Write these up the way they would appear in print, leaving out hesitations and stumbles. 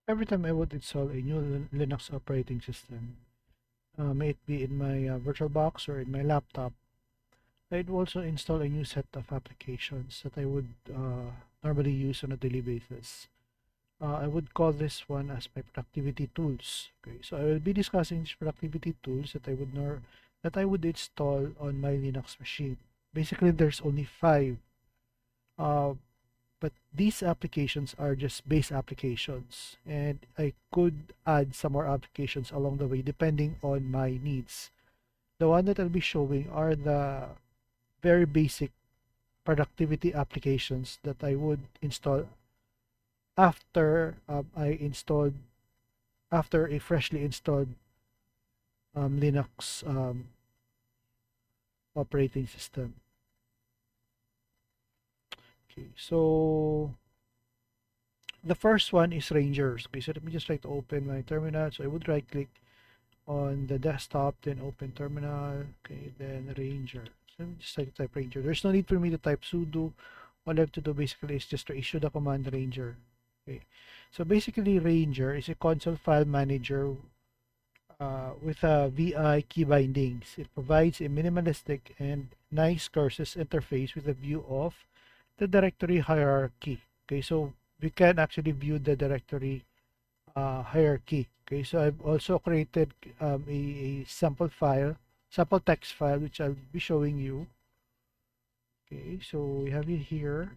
every time I would install a new Linux operating system, may it be in my VirtualBox or in my laptop, I'd also install a new set of applications that I would normally use on a daily basis. I would call this one as my productivity tools. Okay, so I will be discussing these productivity tools that I would install on my Linux machine. Basically, there's only five, uh, but these applications are just base applications, and I could add some more applications along the way depending on my needs. The one that I'll be showing are the very basic productivity applications that I would install after after a freshly installed Linux operating system. Okay, so the first one is Rangers. Okay, so let me just try to open my terminal. So I would right click on the desktop, then open terminal. Okay, then Ranger. So let me just try to type Ranger. There's no need for me to type sudo. All I have to do basically is just to issue the command Ranger. Okay, so basically Ranger is a console file manager with a VI key bindings. It provides a minimalistic and nice curses interface with a view of the directory hierarchy. Okay, so we can actually view the directory hierarchy. Okay, so I've also created a sample file, sample text file, which I'll be showing you. Okay, so we have it here.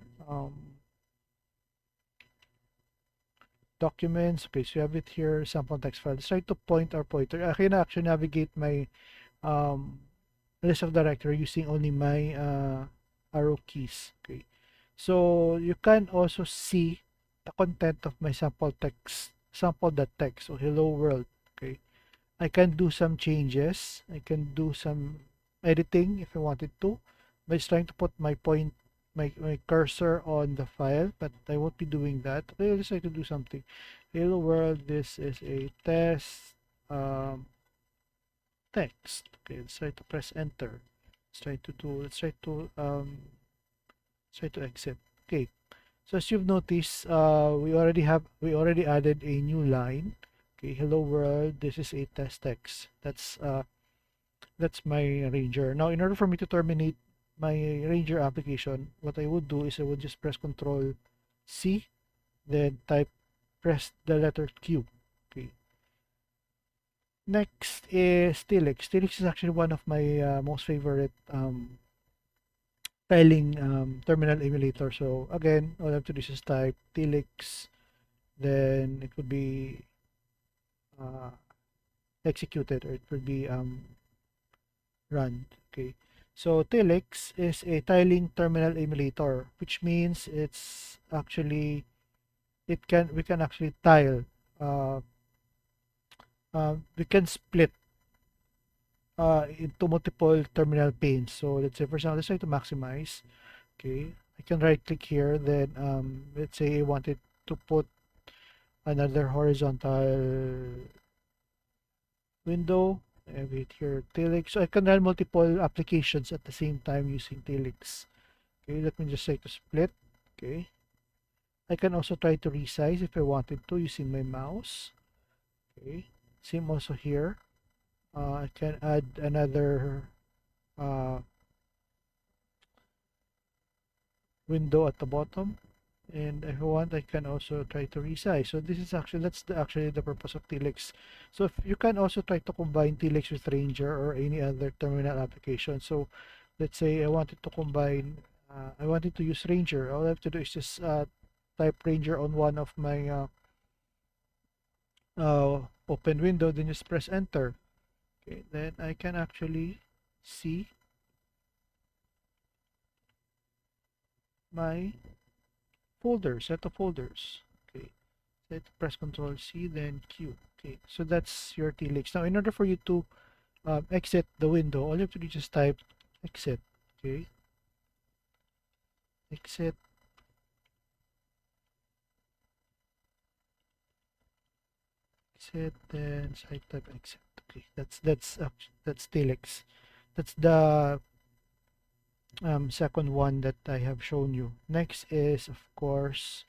Documents. Okay, so you have it here, sample text file. Let's try to point our pointer. I can actually navigate my um, list of directory using only my arrow keys. Okay, so you can also see the content of my sample text, sample.txt, so hello world. Okay, I can do some changes. I can do some editing if I wanted to. By just trying to put my cursor on the file, but I won't be doing that. I'll just try to do something. Hello world, this is a test um, text. Okay, let's try to press enter. Let's try to exit. Okay. So as you've noticed, we already added a new line. Okay, hello world, this is a test text. That's my Ranger. Now, in order for me to terminate my Ranger application, what I would do is I would just press Control C, then press the letter Q. Okay. Next is Tilix. Tilix is actually one of my most favorite tiling terminal emulator. So again, all I have to do is type tilix, then it would be uh, executed, or it would be run. Okay. So Telex is a tiling terminal emulator, which means it's actually we can actually tile. Uh, we can split into multiple terminal panes. So let's say for example, let's try to maximize. Okay, I can right click here. Then let's say I wanted to put another horizontal window. I have it here, Telex. So I can run multiple applications at the same time using Telex. Okay, let me just say to split. Okay. I can also try to resize if I wanted to using my mouse. Okay. Same also here. I can add another uh, window at the bottom. And if I want, I can also try to resize. So this is actually, actually the purpose of Telex. So if you can also try to combine Telex with Ranger or any other terminal application. So let's say I wanted to combine, I wanted to use Ranger. All I have to do is just type Ranger on one of my open window, then just press enter. Okay, then I can actually see my set of folders. Okay, so press Control C, then Q. Okay, so that's your Telex. Now, in order for you to exit the window, all you have to do is just type exit. Okay, exit. Exit, then site type exit. Okay, that's Telex. That's the second one that I have shown you. Next is, of course,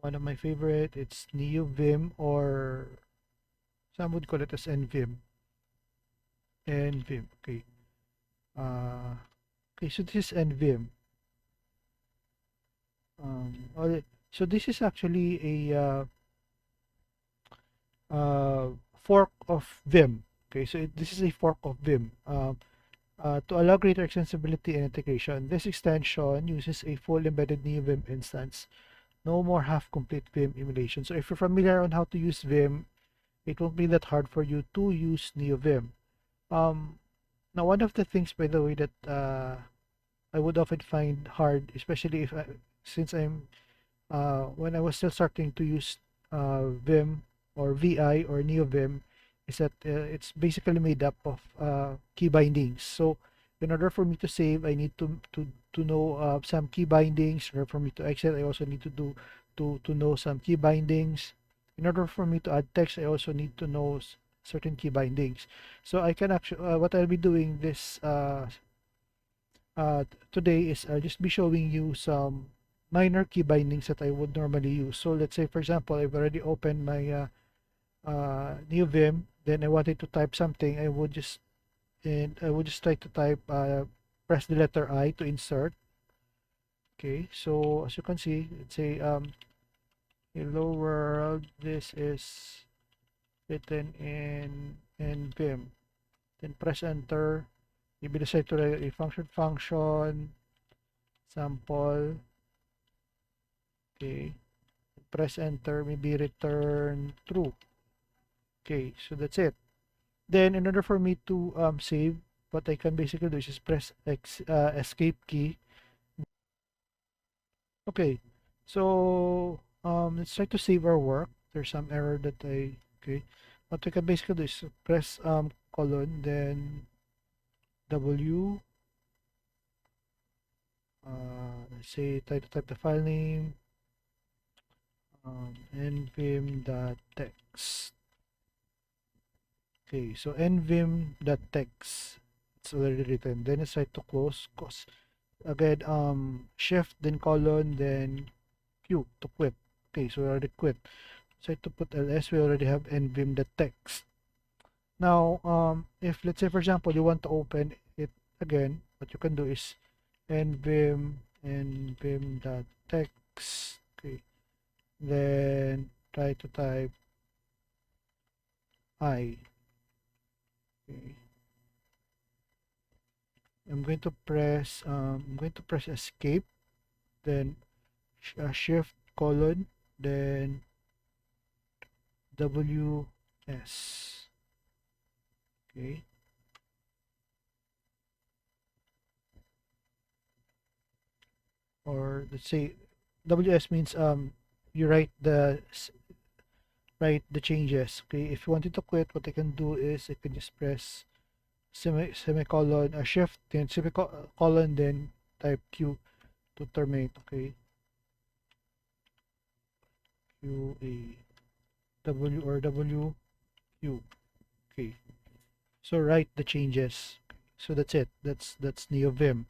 One of my favorite, it's neovim, or some would call it as nvim. Nvim, okay. Okay, so this is nvim. Okay, so this is actually a fork of Vim. Okay, so this is a fork of Vim. To allow greater extensibility and integration, this extension uses a full embedded NeoVim instance. No more half-complete Vim emulation. So if you're familiar on how to use Vim, it won't be that hard for you to use NeoVim. Now, one of the things, by the way, that I would often find hard, especially since when I was still starting to use Vim or VI or NeoVim, is that it's basically made up of key bindings. So in order for me to save, I need to know some key bindings. In order for me to exit, I also need to know some key bindings. In order for me to add text, I also need to know certain key bindings. So I can actually, what I'll be doing this today is I'll just be showing you some minor key bindings that I would normally use. So let's say, for example, I've already opened my new Vim, then I wanted to type something. I would just try to type, press the letter I to insert. Okay, so as you can see, let's say hello world. This is written in Vim. Then press enter. Maybe decide to write a function sample. Okay, press enter, maybe return true. Okay, so that's it. Then in order for me to save, what I can basically do is just press escape key. Okay, so let's try to save our work. There's some error that okay. What we can basically do is press colon, then W. Let's say try to type the file name, nvim.txt. Okay, so nvim.txt, it's already written. Then it's try to close, again, shift, then colon, then Q to quit. Okay, so we already quit. Try to put ls, we already have nvim.txt. Now, if let's say, for example, you want to open it again, what you can do is nvim.txt. Okay, then try to type I. Okay. I'm going to press escape, then shift colon, then WS. Okay. Or let's say WS means you write the changes. Okay, if you wanted to quit, what I can do is I can just press semicolon, shift, then semicolon, then type Q to terminate. Okay, Q A W or W Q. Okay, so write the changes. So that's it. That's NeoVim.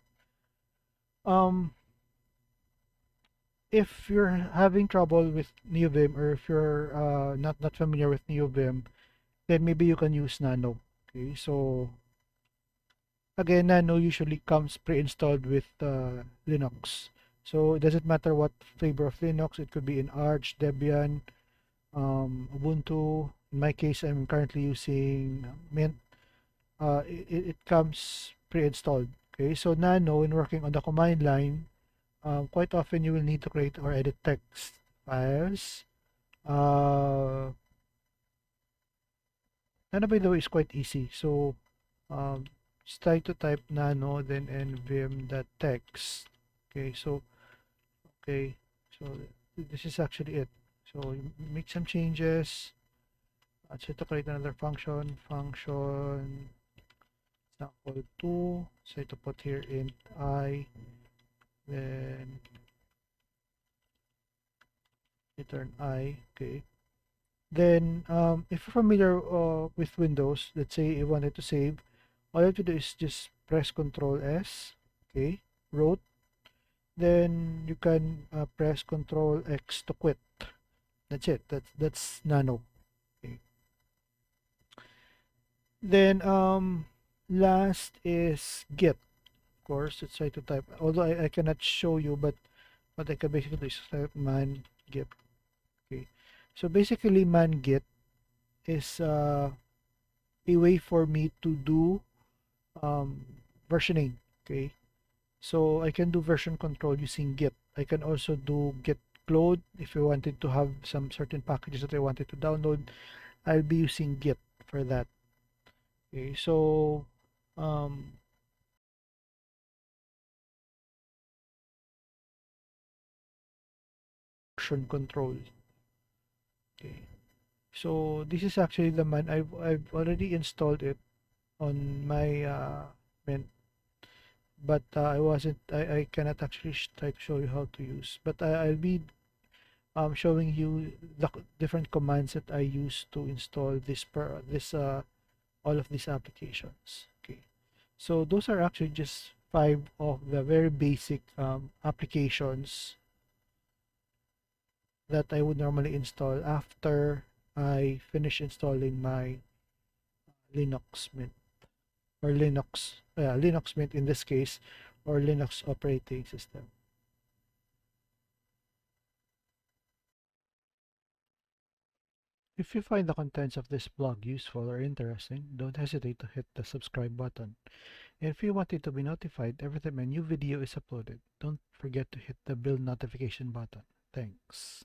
If you're having trouble with NeoVim, or if you're not familiar with NeoVim, then maybe you can use Nano. Okay, so again, Nano usually comes pre-installed with Linux. So it doesn't matter what flavor of Linux. It could be in Arch, Debian, Ubuntu. In my case, I'm currently using Mint. It comes pre-installed. Okay, so Nano, when working on the command line, quite often you will need to create or edit text files. Nano, by the way, is quite easy. So just try to type nano, then nvim.txt. Okay, so this is actually it. So you make some changes. Try to create another function sample2. Try to put here int I, then return I. Okay, then if you're familiar with Windows, let's say you wanted to save, all you have to do is just press Ctrl S. Okay, root, then you can press Control X to quit. That's it. That's nano. Okay. Then last is git. Of course, let's try to type. Although I cannot show you, but what I can basically do is type man git. Okay. So basically, man git is a way for me to do um, versioning. Okay. So I can do version control using git. I can also do git clone if I wanted to have some certain packages that I wanted to download. I'll be using git for that. Okay, so um, version control. Okay, so this is actually the man. I've already installed it on my mint, but I wasn't. I cannot actually try to show you how to use. But I'll be showing you the different commands that I use to install this all of these applications. Okay, so those are actually just five of the very basic applications that I would normally install after I finish installing my Linux Mint or Linux Mint in this case, or Linux operating system. If you find the contents of this blog useful or interesting, don't hesitate to hit the subscribe button. And if you wanted to be notified every time a new video is uploaded, don't forget to hit the bell notification button. Thanks.